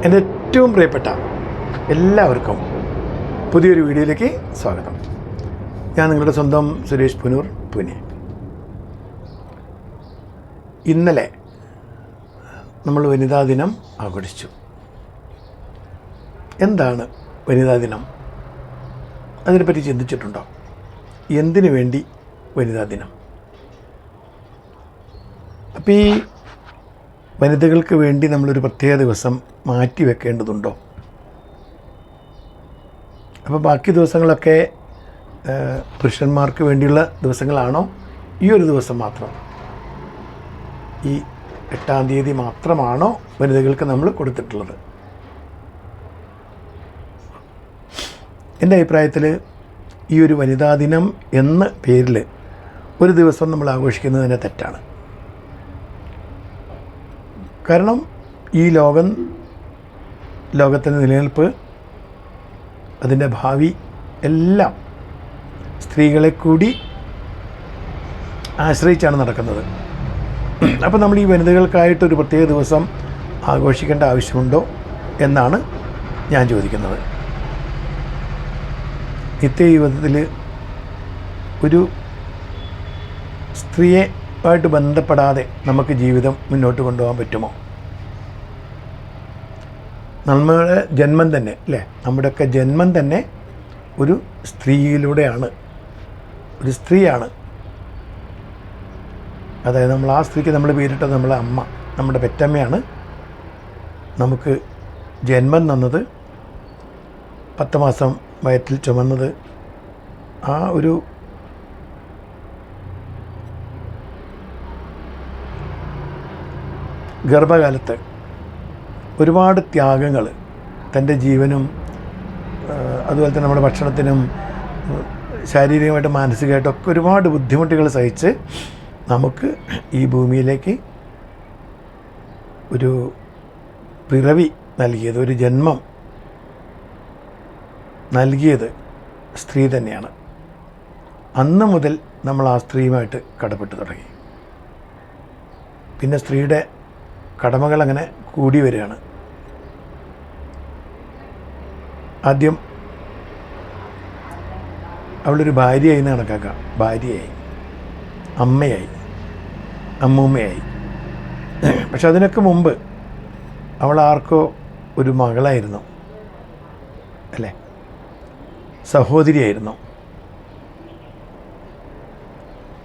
എൻ്റെ ഏറ്റവും പ്രിയപ്പെട്ട എല്ലാവർക്കും പുതിയൊരു വീഡിയോയിലേക്ക് സ്വാഗതം. ഞാൻ നിങ്ങളുടെ സ്വന്തം സുരേഷ് പുനൂർ, പൂനെ. ഇന്നലെ നമ്മൾ വനിതാ ദിനം ആഘോഷിച്ചു. എന്താണ് വനിതാ ദിനം? അതിനെപ്പറ്റി ചിന്തിച്ചിട്ടുണ്ടോ? എന്തിനു വേണ്ടി വനിതാ ദിനം? അപ്പോൾ ഈ വനിതകൾക്ക് വേണ്ടി നമ്മളൊരു പ്രത്യേക ദിവസം മാറ്റി വെക്കേണ്ടതുണ്ടോ? അപ്പോൾ ബാക്കി ദിവസങ്ങളൊക്കെ പുരുഷന്മാർക്ക് വേണ്ടിയുള്ള ദിവസങ്ങളാണോ? ഈ ഒരു ദിവസം മാത്രം, ഈ 8-ാം തീയതി മാത്രമാണോ വനിതകൾക്ക് നമ്മൾ കൊടുത്തിട്ടുള്ളത്? എൻ്റെ അഭിപ്രായത്തിൽ ഈ ഒരു വനിതാ ദിനം എന്ന പേരിൽ ഒരു ദിവസം നമ്മൾ ആഘോഷിക്കുന്നത് തന്നെ തെറ്റാണ്. കാരണം ഈ ലോകത്തിൻ്റെ നിലനിൽപ്പ്, അതിൻ്റെ ഭാവി എല്ലാം സ്ത്രീകളെ കൂടി ആശ്രയിച്ചാണ് നടക്കുന്നത്. അപ്പോൾ നമ്മൾ ഈ വനിതകൾക്കായിട്ടൊരു പ്രത്യേക ദിവസം ആഘോഷിക്കേണ്ട ആവശ്യമുണ്ടോ എന്നാണ് ഞാൻ ചോദിക്കുന്നത്. നിത്യജീവിതത്തിൽ ഒരു സ്ത്രീയുമായിട്ട് ബന്ധപ്പെടാതെ നമുക്ക് ജീവിതം മുന്നോട്ട് കൊണ്ടുപോകാൻ പറ്റുമോ? നമ്മുടെ ജന്മം തന്നെ, അല്ലേ, നമ്മുടെയൊക്കെ ജന്മം തന്നെ ഒരു സ്ത്രീയിലൂടെയാണ്, ഒരു സ്ത്രീയാണ്. അതായത് നമ്മൾ ആ സ്ത്രീക്ക് നമ്മൾ പേരിട്ടത് നമ്മളെ അമ്മ, നമ്മുടെ പെറ്റമ്മയാണ് നമുക്ക് ജന്മം തന്നത്, 10 മാസം വയറ്റിൽ ചുമന്നത്. ആ ഒരു ഗർഭകാലത്ത് ഒരുപാട് ത്യാഗങ്ങൾ, തൻ്റെ ജീവനും അതുപോലെ തന്നെ നമ്മുടെ ഭക്ഷണത്തിനും ശാരീരികമായിട്ടും മാനസികമായിട്ടൊക്കെ ഒരുപാട് ബുദ്ധിമുട്ടുകൾ സഹിച്ച് നമുക്ക് ഈ ഭൂമിയിലേക്ക് ഒരു പിറവി നൽകിയത്, ഒരു ജന്മം നൽകിയത് സ്ത്രീ തന്നെയാണ്. അന്ന് മുതൽ നമ്മൾ ആ സ്ത്രീയുമായിട്ട് കടപ്പെട്ടു തുടങ്ങി. പിന്നെ സ്ത്രീയുടെ കടമകൾ അങ്ങനെ കൂടി വരികയാണ്. ആദ്യം അവളൊരു ഭാര്യയായി എന്ന് കണക്കാക്കാം. ഭാര്യയായി, അമ്മയായി, അമ്മൂമ്മയായി. പക്ഷെ അതിനൊക്കെ മുമ്പ് അവൾ ആർക്കോ ഒരു മകളായിരുന്നു, അല്ലേ, സഹോദരിയായിരുന്നു.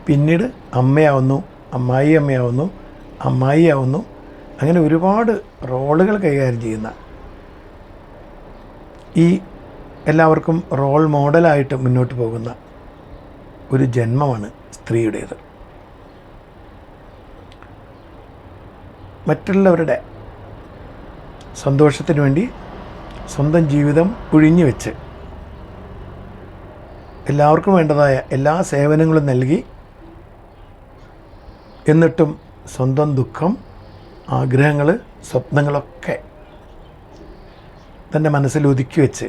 പിന്നീട് അമ്മയാവുന്നു, അമ്മായിയാവുന്നു, അമ്മായിയാവുന്നു. അങ്ങനെ ഒരുപാട് റോളുകൾ കൈകാര്യം ചെയ്യുന്ന, ഈ എല്ലാവർക്കും റോൾ മോഡലായിട്ട് മുന്നോട്ട് പോകുന്ന ഒരു ജന്മമാണ് സ്ത്രീയുടേത്. മറ്റുള്ളവരുടെ സന്തോഷത്തിന് വേണ്ടി സ്വന്തം ജീവിതം ഒഴിഞ്ഞു വെച്ച് എല്ലാവർക്കും വേണ്ടതായ എല്ലാ സേവനങ്ങളും നൽകി, എന്നിട്ടും സ്വന്തം ദുഃഖം, ആഗ്രഹങ്ങൾ, സ്വപ്നങ്ങളൊക്കെ തൻ്റെ മനസ്സിൽ ഒതുക്കി വെച്ച്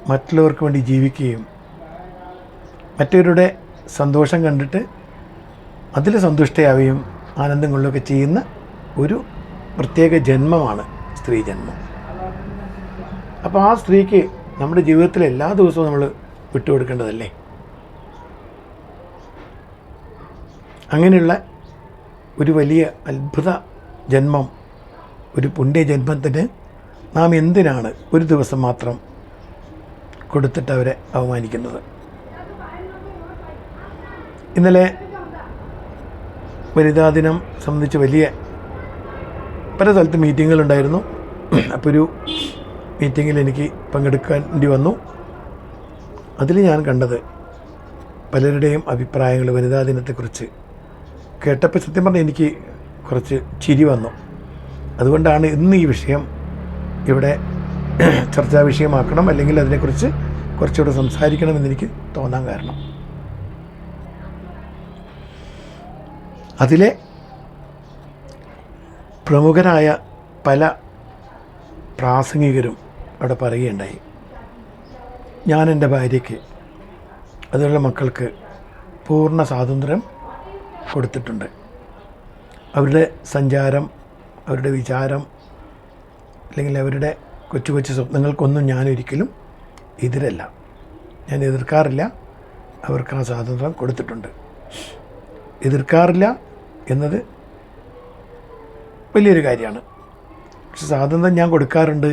മറ്റുള്ളവർക്ക് വേണ്ടി ജീവിക്കുകയും മറ്റവരുടെ സന്തോഷം കണ്ടിട്ട് അതിൽ സന്തുഷ്ടയാവുകയും ആനന്ദം കൊള്ളുകയൊക്കെ ചെയ്യുന്ന ഒരു പ്രത്യേക ജന്മമാണ് സ്ത്രീ ജന്മം. അപ്പോൾ ആ സ്ത്രീക്ക് നമ്മുടെ ജീവിതത്തിൽ എല്ലാ ദിവസവും നമ്മൾ വിട്ടുകൊടുക്കേണ്ടതല്ലേ? അങ്ങനെയുള്ള ഒരു വലിയ അത്ഭുത ജന്മം, ഒരു പുണ്യജന്മത്തിന് നാം എന്തിനാണ് ഒരു ദിവസം മാത്രം കൊടുത്തിട്ട് അവരെ അവമാനിക്കുന്നത്? ഇന്നലെ വനിതാ ദിനം സംബന്ധിച്ച് വലിയ പല സ്ഥലത്ത് മീറ്റിങ്ങുകളുണ്ടായിരുന്നു. അപ്പോൾ ഒരു മീറ്റിങ്ങിൽ എനിക്ക് പങ്കെടുക്കേണ്ടി വന്നു. അതിൽ ഞാൻ കണ്ടത് പലരുടെയും അഭിപ്രായങ്ങൾ വനിതാ ദിനത്തെക്കുറിച്ച് കേട്ടപ്പോൾ സത്യം പറഞ്ഞാൽ എനിക്ക് കുറച്ച് ചിരി വന്നു. അതുകൊണ്ടാണ് ഇന്ന് ഈ വിഷയം ഇവിടെ ചർച്ചാ വിഷയമാക്കണം, അല്ലെങ്കിൽ അതിനെക്കുറിച്ച് കുറച്ചുകൂടെ സംസാരിക്കണമെന്ന് എനിക്ക് തോന്നാൻ കാരണം. അതിലെ പ്രമുഖരായ പല പ്രാസംഗികരും അവിടെ പറയുകയുണ്ടായി, ഞാൻ എൻ്റെ ഭാര്യയ്ക്ക്, അതുപോലെ മക്കൾക്ക് പൂർണ്ണ സ്വാതന്ത്ര്യം കൊടുത്തിട്ടുണ്ട്. അവരുടെ സഞ്ചാരം, അവരുടെ വിചാരം, അല്ലെങ്കിൽ അവരുടെ കൊച്ചു കൊച്ചു സ്വപ്നങ്ങൾക്കൊന്നും ഞാനൊരിക്കലും എതിരല്ല, ഞാൻ എതിർക്കാറില്ല. അവർക്ക് ആ സ്വാതന്ത്ര്യം കൊടുത്തിട്ടുണ്ട്. എതിർക്കാറില്ല എന്നത് വലിയൊരു കാര്യമാണ്. പക്ഷെ സ്വാതന്ത്ര്യം ഞാൻ കൊടുക്കാറുണ്ട്,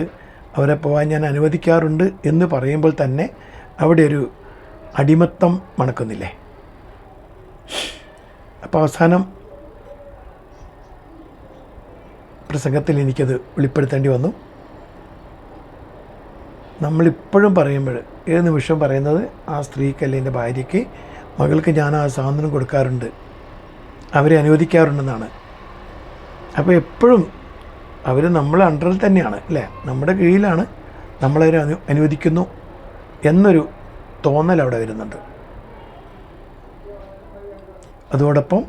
അവരെ പോകാൻ ഞാൻ അനുവദിക്കാറുണ്ട് എന്ന് പറയുമ്പോൾ തന്നെ അവിടെ ഒരു അടിമത്തം മണക്കുന്നില്ലേ? അപ്പോൾ അവസാനം പ്രസംഗത്തിൽ എനിക്കത് വെളിപ്പെടുത്തേണ്ടി വന്നു. നമ്മളിപ്പോഴും പറയുമ്പോൾ ഏത് നിമിഷം പറയുന്നത് ആ സ്ത്രീക്ക് അല്ലെങ്കിൽ എൻ്റെ ഭാര്യയ്ക്ക്, മകൾക്ക് ഞാൻ ആ സ്വാതന്ത്ര്യം കൊടുക്കാറുണ്ട്, അവരെ അനുവദിക്കാറുണ്ടെന്നാണ്. അപ്പോൾ എപ്പോഴും അവർ നമ്മളെ അണ്ടറിൽ തന്നെയാണ് അല്ലേ, നമ്മുടെ കീഴിലാണ്, നമ്മളവരെ അനുവദിക്കുന്നു എന്നൊരു തോന്നൽ അവിടെ വരുന്നുണ്ട്. അതോടൊപ്പം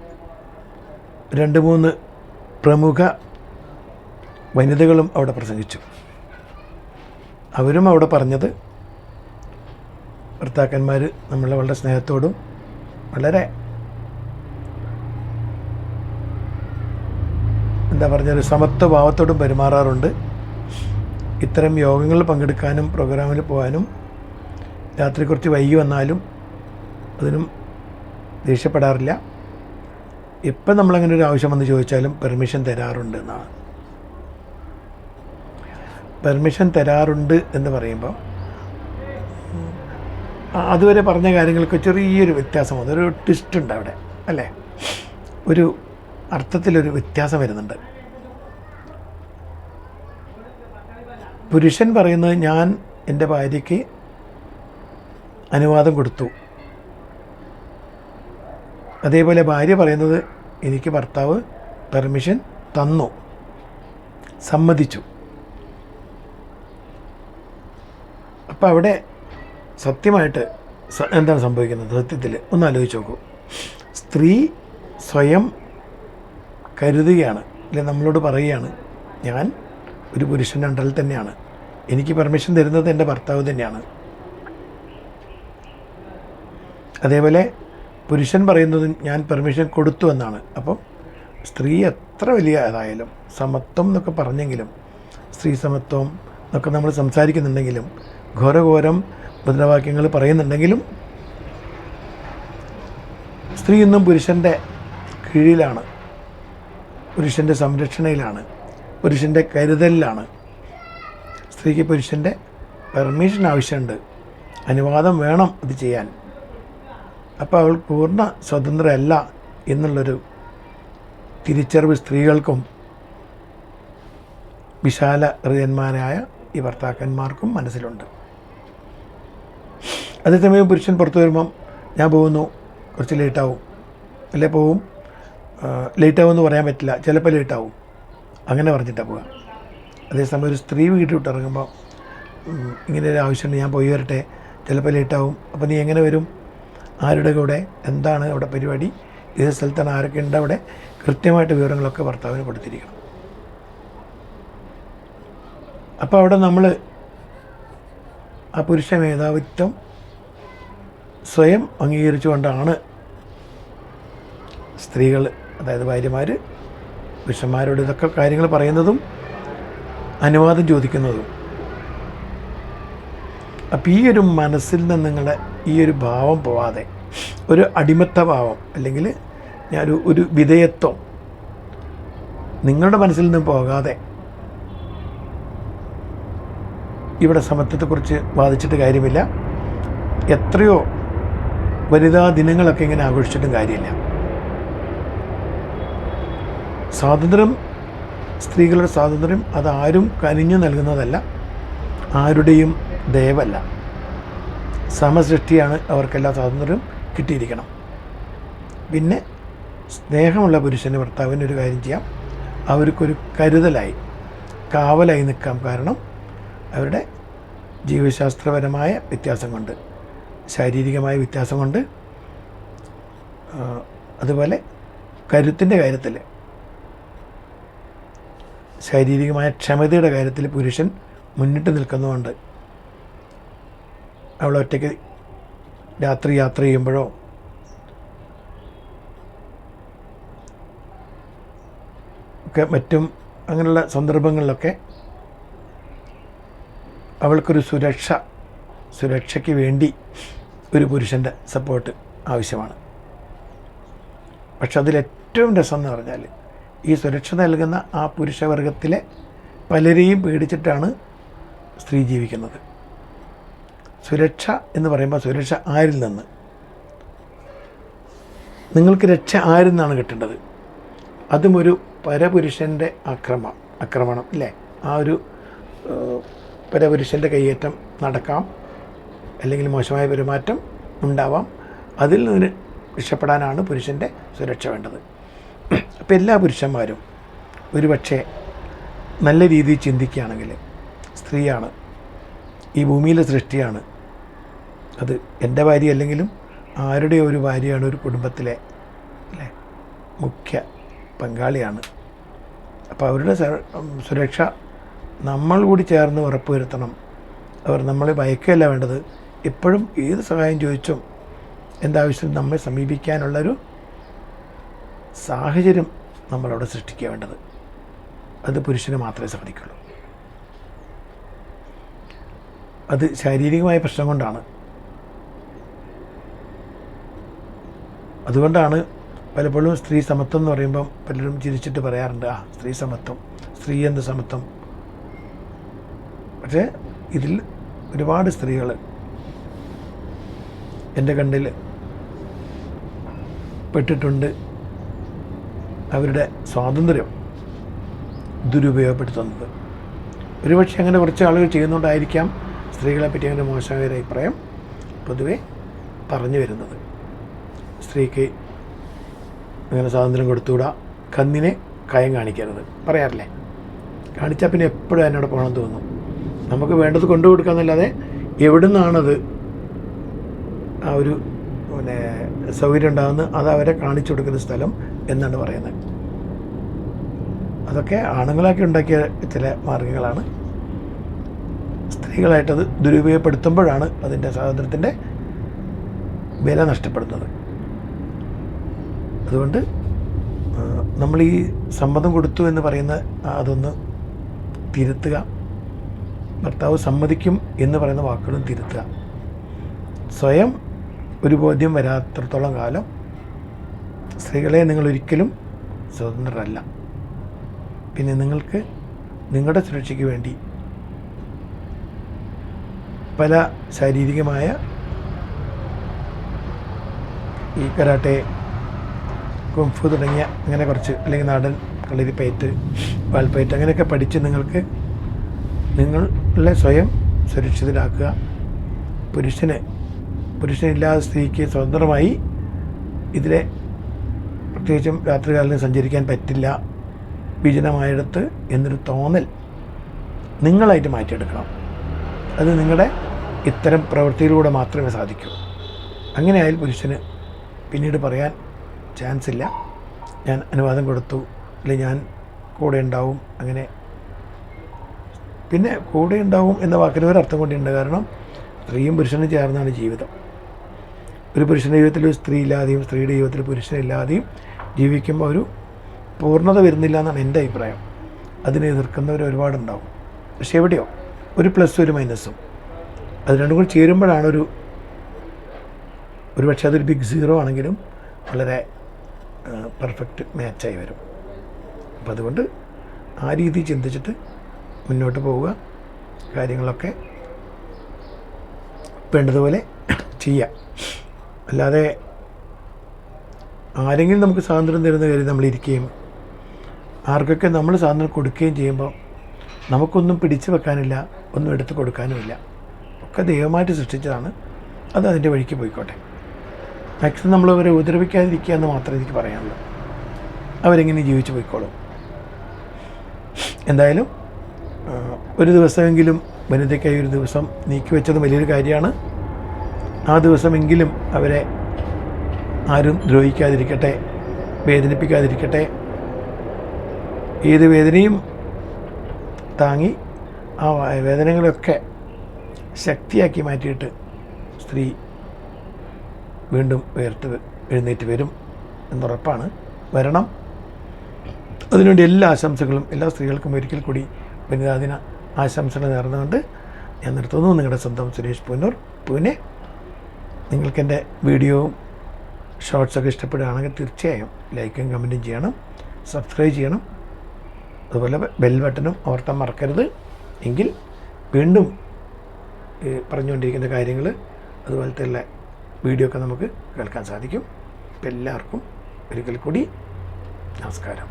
2-3 പ്രമുഖ വനിതകളും അവിടെ പ്രസംഗിച്ചു. അവരും അവിടെ പറഞ്ഞത് ഭർത്താക്കന്മാർ നമ്മളെ വളരെ സ്നേഹത്തോടും വളരെ പറഞ്ഞൊരു സമത്വഭാവത്തോടും പെരുമാറാറുണ്ട്. ഇത്തരം യോഗങ്ങളിൽ പങ്കെടുക്കാനും പ്രോഗ്രാമിൽ പോകാനും രാത്രി കുറച്ച് വൈകി വന്നാലും അതിനും ദേഷ്യപ്പെടാറില്ല. എപ്പം നമ്മളങ്ങനെ ഒരു ആവശ്യം വന്ന് ചോദിച്ചാലും പെർമിഷൻ തരാറുണ്ട് എന്നാണ്. പെർമിഷൻ തരാറുണ്ട് എന്ന് പറയുമ്പോൾ അതുവരെ പറഞ്ഞ കാര്യങ്ങൾക്ക് ചെറിയൊരു വ്യത്യാസം വന്നു, ഒരു ട്വിസ്റ്റ് ഉണ്ട് അവിടെ അല്ലേ, ഒരു അർത്ഥത്തിലൊരു വ്യത്യാസം വരുന്നുണ്ട്. പുരുഷൻ പറയുന്നത് ഞാൻ എൻ്റെ ഭാര്യയ്ക്ക് അനുവാദം കൊടുത്തു, അതേപോലെ ഭാര്യ പറയുന്നത് എനിക്ക് ഭർത്താവ് പെർമിഷൻ തന്നു, സമ്മതിച്ചു. അപ്പോൾ അവിടെ സത്യമായിട്ട് എന്താണ് സംഭവിക്കുന്നത്? സത്യത്തിൽ ഒന്ന് ആലോചിച്ച് നോക്കൂ. സ്ത്രീ സ്വയം കരുതുകയാണ്, അല്ലെ നമ്മളോട് പറയുകയാണ്, ഞാൻ ഒരു പുരുഷൻ്റെ അണ്ടറിൽ തന്നെയാണ്, എനിക്ക് പെർമിഷൻ തരുന്നത് എൻ്റെ ഭർത്താവ് തന്നെയാണ്. അതേപോലെ പുരുഷൻ പറയുന്നത് ഞാൻ പെർമിഷൻ കൊടുത്തു എന്നാണ്. അപ്പം സ്ത്രീ എത്ര വലിയ ഏതായാലും സമത്വം എന്നൊക്കെ പറഞ്ഞെങ്കിലും, സ്ത്രീ സമത്വം എന്നൊക്കെ നമ്മൾ സംസാരിക്കുന്നുണ്ടെങ്കിലും, ഘോരഘോരം മുദ്രാവാക്യങ്ങൾ പറയുന്നുണ്ടെങ്കിലും, സ്ത്രീ ഇന്നും പുരുഷൻ്റെ കീഴിലാണ്, പുരുഷൻ്റെ സംരക്ഷണയിലാണ്, പുരുഷൻ്റെ കരുതലിലാണ്. സ്ത്രീക്ക് പുരുഷൻ്റെ പെർമിഷൻ ആവശ്യമുണ്ട്, അനുവാദം വേണം ഇത് ചെയ്യാൻ. അപ്പോൾ അവൾ പൂർണ്ണ സ്വതന്ത്രയല്ല എന്നുള്ളൊരു തിരിച്ചറിവ് സ്ത്രീകൾക്കും വിശാല ഹൃദയന്മാരായ ഈ ഭർത്താക്കന്മാർക്കും മനസ്സിലുണ്ട്. അതേസമയം പുരുഷൻ പുറത്തു വരുമ്പം ഞാൻ പോകുന്നു, കുറച്ച് ലേറ്റാവും, അല്ലേ പോവും, ലേറ്റാവുമെന്ന് പറയാൻ പറ്റില്ല, ചിലപ്പോൾ ലേറ്റാവും, അങ്ങനെ പറഞ്ഞിട്ടാണ് പോവുക. അതേസമയം ഒരു സ്ത്രീ വീട്ടിൽ വിട്ടിറങ്ങുമ്പോൾ ഇങ്ങനെ ഒരു ആവശ്യമുണ്ട്, ഞാൻ പോയി വരട്ടെ, ചിലപ്പോൾ ലേറ്റാവും, അപ്പോൾ നീ എങ്ങനെ വരും, ആരുടെ കൂടെ, എന്താണ് അവിടെ പരിപാടി, ഏത് സ്ഥലത്താണ്, ആരൊക്കെ ഉണ്ട് അവിടെ, കൃത്യമായിട്ട് വിവരങ്ങളൊക്കെ ഭർത്താവിന് കൊടുത്തിരിക്കണം. അപ്പോൾ അവിടെ നമ്മൾ ആ പുരുഷ മേധാവിത്വം സ്വയം അംഗീകരിച്ചുകൊണ്ടാണ് സ്ത്രീകൾ, അതായത് ഭാര്യമാർ പുരുഷന്മാരോട് ഇതൊക്കെ കാര്യങ്ങൾ പറയുന്നതും അനുവാദം ചോദിക്കുന്നതും. അപ്പം ഈ ഒരു മനസ്സിൽ നിന്ന് നിങ്ങളുടെ ഈ ഒരു ഭാവം പോവാതെ, ഒരു അടിമത്ത ഭാവം അല്ലെങ്കിൽ ഒരു വിധേയത്വം നിങ്ങളുടെ മനസ്സിൽ നിന്ന് പോകാതെ, ഇവിടെ സമത്വത്തെക്കുറിച്ച് വാദിച്ചിട്ട് കാര്യമില്ല. എത്രയോ വനിതാ ദിനങ്ങളൊക്കെ ഇങ്ങനെ ആഘോഷിച്ചിട്ടും കാര്യമില്ല. സ്വാതന്ത്ര്യം, സ്ത്രീകളുടെ സ്വാതന്ത്ര്യം അതാരും കനിഞ്ഞു നൽകുന്നതല്ല, ആരുടെയും ദയവല്ല. സമസൃഷ്ടിയാണ് അവർക്കെല്ലാ സ്വാതന്ത്ര്യവും കിട്ടിയിരിക്കണം. പിന്നെ സ്നേഹമുള്ള പുരുഷന് ഭർത്താവിന് ഒരു കാര്യം ചെയ്യാം, അവർക്കൊരു കരുതലായി, കാവലായി നിൽക്കാം. കാരണം അവരുടെ ജീവശാസ്ത്രപരമായ വ്യത്യാസം കൊണ്ട്, ശാരീരികമായ വ്യത്യാസം കൊണ്ട്, അതുപോലെ കരുത്തിൻ്റെ കാര്യത്തിൽ, ശാരീരികമായ ക്ഷമതയുടെ കാര്യത്തിൽ പുരുഷൻ മുന്നിട്ട് നിൽക്കുന്നതുകൊണ്ട് അവൾ ഒറ്റയ്ക്ക് രാത്രി യാത്ര ചെയ്യുമ്പോഴോ ഒക്കെ മറ്റും അങ്ങനെയുള്ള സന്ദർഭങ്ങളിലൊക്കെ അവൾക്കൊരു സുരക്ഷയ്ക്ക് വേണ്ടി ഒരു പുരുഷൻ്റെ സപ്പോർട്ട് ആവശ്യമാണ്. പക്ഷെ അതിലേറ്റവും രസം എന്ന് പറഞ്ഞാൽ ഈ സുരക്ഷ നൽകുന്ന ആ പുരുഷവർഗത്തിലെ പലരെയും പേടിച്ചിട്ടാണ് സ്ത്രീ ജീവിക്കുന്നത്. സുരക്ഷ എന്ന് പറയുമ്പോൾ സുരക്ഷ ആരിൽ നിന്ന്? നിങ്ങൾക്ക് രക്ഷ ആരിൽ നിന്നാണ് കിട്ടേണ്ടത്? അതും ഒരു പരപുരുഷൻ്റെ ആക്രമണം അല്ലേ? ആ ഒരു പരപുരുഷൻ്റെ കയ്യേറ്റം നടക്കാം, അല്ലെങ്കിൽ മോശമായ പെരുമാറ്റം ഉണ്ടാവാം. അതിൽ നിന്ന് രക്ഷപ്പെടാനാണ് പുരുഷൻ്റെ സുരക്ഷ വേണ്ടത്. അപ്പോൾ എല്ലാ പുരുഷന്മാരും ഒരുപക്ഷെ നല്ല രീതിയിൽ ചിന്തിക്കുകയാണെങ്കിൽ സ്ത്രീയാണ്, ഈ ഭൂമിയിലെ സൃഷ്ടിയാണ്, അത് എൻ്റെ ഭാര്യ അല്ലെങ്കിലും ആരുടെ ഒരു ഭാര്യയാണ് ഒരു കുടുംബത്തിലെ അല്ലേ മുഖ്യ പങ്കാളിയാണ്. അപ്പോൾ അവരുടെ സുരക്ഷ നമ്മൾ കൂടി ചേർന്ന് ഉറപ്പുവരുത്തണം. അവർ നമ്മളെ ഭയക്കുകയല്ല വേണ്ടത്, എപ്പോഴും ഏത് സഹായം ചോദിച്ചും എന്താവശ്യം നമ്മെ സമീപിക്കാനുള്ളൊരു സാഹചര്യം നമ്മളവിടെ സൃഷ്ടിക്കുക വേണ്ടത്. അത് പുരുഷന് മാത്രമേ സാധിക്കുള്ളൂ. അത് ശാരീരികമായ പ്രശ്നം കൊണ്ടാണ്. അതുകൊണ്ടാണ് പലപ്പോഴും സ്ത്രീ സമത്വം എന്ന് പറയുമ്പം പലരും ചിരിച്ചിട്ട് പറയാറുണ്ട്, സ്ത്രീ സമത്വം, സ്ത്രീ എന്ത് സമത്വം. പക്ഷേ ഇതിൽ ഒരുപാട് സ്ത്രീകൾ എൻ്റെ കണ്ണിൽ പെട്ടിട്ടുണ്ട്. അവരുടെ സ്വാതന്ത്ര്യം ദുരുപയോഗപ്പെടുത്തുന്നത്. ഒരുപക്ഷെ അങ്ങനെ കുറച്ച് ആളുകൾ ചെയ്യുന്നതുകൊണ്ടായിരിക്കാം സ്ത്രീകളെപ്പറ്റി അങ്ങനെ മോശമായ ഒരു അഭിപ്രായം പൊതുവെ പറഞ്ഞു വരുന്നത്. സ്ത്രീക്ക് അങ്ങനെ സ്വാതന്ത്ര്യം കൊടുത്തുകൂടാ, കന്നിനെ കയം കാണിക്കരുത് പറയാറില്ലേ? കാണിച്ചാൽ പിന്നെ എപ്പോഴും എന്നോട് പോകണം തോന്നും. നമുക്ക് വേണ്ടത് കൊണ്ടു കൊടുക്കാമെന്നല്ലാതെ എവിടെ നിന്നാണത് ആ ഒരു സൗകര്യം ഉണ്ടാകുന്നത് അത് അവരെ കാണിച്ചു കൊടുക്കുന്ന സ്ഥലം എന്നാണ് പറയുന്നത്. അതൊക്കെ ആണുങ്ങളാക്കി ഉണ്ടാക്കിയ ചില മാർഗങ്ങളാണ്. സ്ത്രീകളായിട്ടത് ദുരുപയോഗപ്പെടുത്തുമ്പോഴാണ് അതിൻ്റെ സ്വാതന്ത്ര്യത്തിൻ്റെ വില നഷ്ടപ്പെടുന്നത്. അതുകൊണ്ട് നമ്മൾ ഈ സമ്മതം കൊടുത്തു എന്ന് പറയുന്ന അതൊന്ന് തിരുത്തുക. ഭർത്താവ് സമ്മതിക്കും എന്ന് പറയുന്ന വാക്കുകളും തിരുത്തുക. സ്വയം ഒരു ബോധ്യം വരാത്തിടത്തോളം കാലം സ്ത്രീകളെ നിങ്ങളൊരിക്കലും സ്വതന്ത്രരല്ല. പിന്നെ നിങ്ങൾക്ക് നിങ്ങളുടെ സുരക്ഷയ്ക്ക് വേണ്ടി പല ശാരീരികമായ ഈ കരാട്ടെ, കുംഫു തുടങ്ങിയ അങ്ങനെ കുറച്ച്, അല്ലെങ്കിൽ നാടൻ കളരിപ്പയറ്റ്, വാൽപ്പയറ്റ് അങ്ങനെയൊക്കെ പഠിച്ച് നിങ്ങൾക്ക് നിങ്ങളെ സ്വയം സുരക്ഷിതരാക്കുക. പുരുഷനില്ലാതെ സ്ത്രീക്ക് സ്വതന്ത്രമായി ഇതിലെ പ്രത്യേകിച്ചും രാത്രികാലം സഞ്ചരിക്കാൻ പറ്റില്ല, വിജനമായിടത്ത് എന്നൊരു തോന്നൽ നിങ്ങളായിട്ട് മാറ്റിയെടുക്കണം. അത് നിങ്ങളുടെ ഇത്തരം പ്രവൃത്തിയിലൂടെ മാത്രമേ സാധിക്കൂ. അങ്ങനെയായാൽ പുരുഷന് പിന്നീട് പറയാൻ ചാൻസ് ഇല്ല, ഞാൻ അനുവാദം കൊടുത്തു, അല്ലെങ്കിൽ ഞാൻ കൂടെ ഉണ്ടാവും. അങ്ങനെ പിന്നെ കൂടെ ഉണ്ടാവും എന്ന വാക്കിന് ഒരർത്ഥം കൊണ്ടുണ്ട്. കാരണം സ്ത്രീയും പുരുഷനും ചേർന്നാണ് ജീവിതം. ഒരു പുരുഷൻ്റെ ജീവിതത്തിൽ ഒരു സ്ത്രീ ഇല്ലാതെയും സ്ത്രീയുടെ ജീവിതത്തിൽ പുരുഷനില്ലാതെയും ജീവിക്കുമ്പോൾ ഒരു പൂർണ്ണത വരുന്നില്ല എന്നാണ് എൻ്റെ അഭിപ്രായം. അതിനെ എതിർക്കുന്നവർ ഒരുപാടുണ്ടാവും. പക്ഷെ എവിടെയോ ഒരു പ്ലസ് ഒരു മൈനസും, അത് രണ്ടും കൂടി ചേരുമ്പോഴാണ് ഒരു പക്ഷേ അതൊരു ബിഗ് സീറോ ആണെങ്കിലും വളരെ പെർഫെക്റ്റ് മാച്ചായി വരും. അപ്പം അതുകൊണ്ട് ആ രീതി ചിന്തിച്ചിട്ട് മുന്നോട്ട് പോവുക. കാര്യങ്ങളൊക്കെ വേണ്ടതുപോലെ ചെയ്യുക. അല്ലാതെ ആരെങ്കിലും നമുക്ക് സ്വാതന്ത്ര്യം തരുന്ന കാര്യം നമ്മളിരിക്കുകയും ആർക്കൊക്കെ നമ്മൾ സ്വാതന്ത്ര്യം കൊടുക്കുകയും ചെയ്യുമ്പോൾ നമുക്കൊന്നും പിടിച്ചു വെക്കാനില്ല, ഒന്നും എടുത്തു കൊടുക്കാനുമില്ല. ഒക്കെ ദൈവമായിട്ട് സൃഷ്ടിച്ചതാണ്. അത് അതിൻ്റെ വഴിക്ക് പോയിക്കോട്ടെ. മാക്സിമം നമ്മൾ അവരെ ഉപദ്രവിക്കാതിരിക്കുക എന്ന് മാത്രമേ എനിക്ക് പറയാനുള്ളൂ. അവരെങ്ങനെ ജീവിച്ചു പോയിക്കോളും. എന്തായാലും ഒരു ദിവസമെങ്കിലും വനിതയ്ക്കായി ഒരു ദിവസം നീക്കി വെച്ചത് വലിയൊരു കാര്യമാണ്. ആ ദിവസമെങ്കിലും അവരെ ആരും ദ്രോഹിക്കാതിരിക്കട്ടെ, വേദനിപ്പിക്കാതിരിക്കട്ടെ. ഏത് വേദനയും താങ്ങി ആ വേദനകളൊക്കെ ശക്തിയാക്കി മാറ്റിയിട്ട് സ്ത്രീ വീണ്ടും എഴുന്നേറ്റ് വരും എന്നുറപ്പാണ്. വരണം. അതിനുവേണ്ടി എല്ലാ ആശംസകളും എല്ലാ സ്ത്രീകൾക്കും ഒരിക്കൽ കൂടി വനിതാ ദിന ആശംസകൾ നേർന്നുകൊണ്ട് ഞാൻ നിർത്തുന്നു. നിങ്ങളുടെ സ്വന്തം സുരേഷ് പൂനെ. നിങ്ങൾക്കെൻ്റെ വീഡിയോയും ഷോർട്സൊക്കെ ഇഷ്ടപ്പെടുകയാണെങ്കിൽ തീർച്ചയായും ലൈക്കും കമൻറ്റും ചെയ്യണം, സബ്സ്ക്രൈബ് ചെയ്യണം. അതുപോലെ ബെൽ ബട്ടണും ഓർത്താൻ മറക്കരുത്. എങ്കിൽ വീണ്ടും പറഞ്ഞുകൊണ്ടിരിക്കുന്ന കാര്യങ്ങൾ അതുപോലത്തെ ഉള്ള വീഡിയോ ഒക്കെ നമുക്ക് കേൾക്കാൻ സാധിക്കും. അപ്പോൾ എല്ലാവർക്കും ഒരിക്കൽ കൂടി നമസ്കാരം.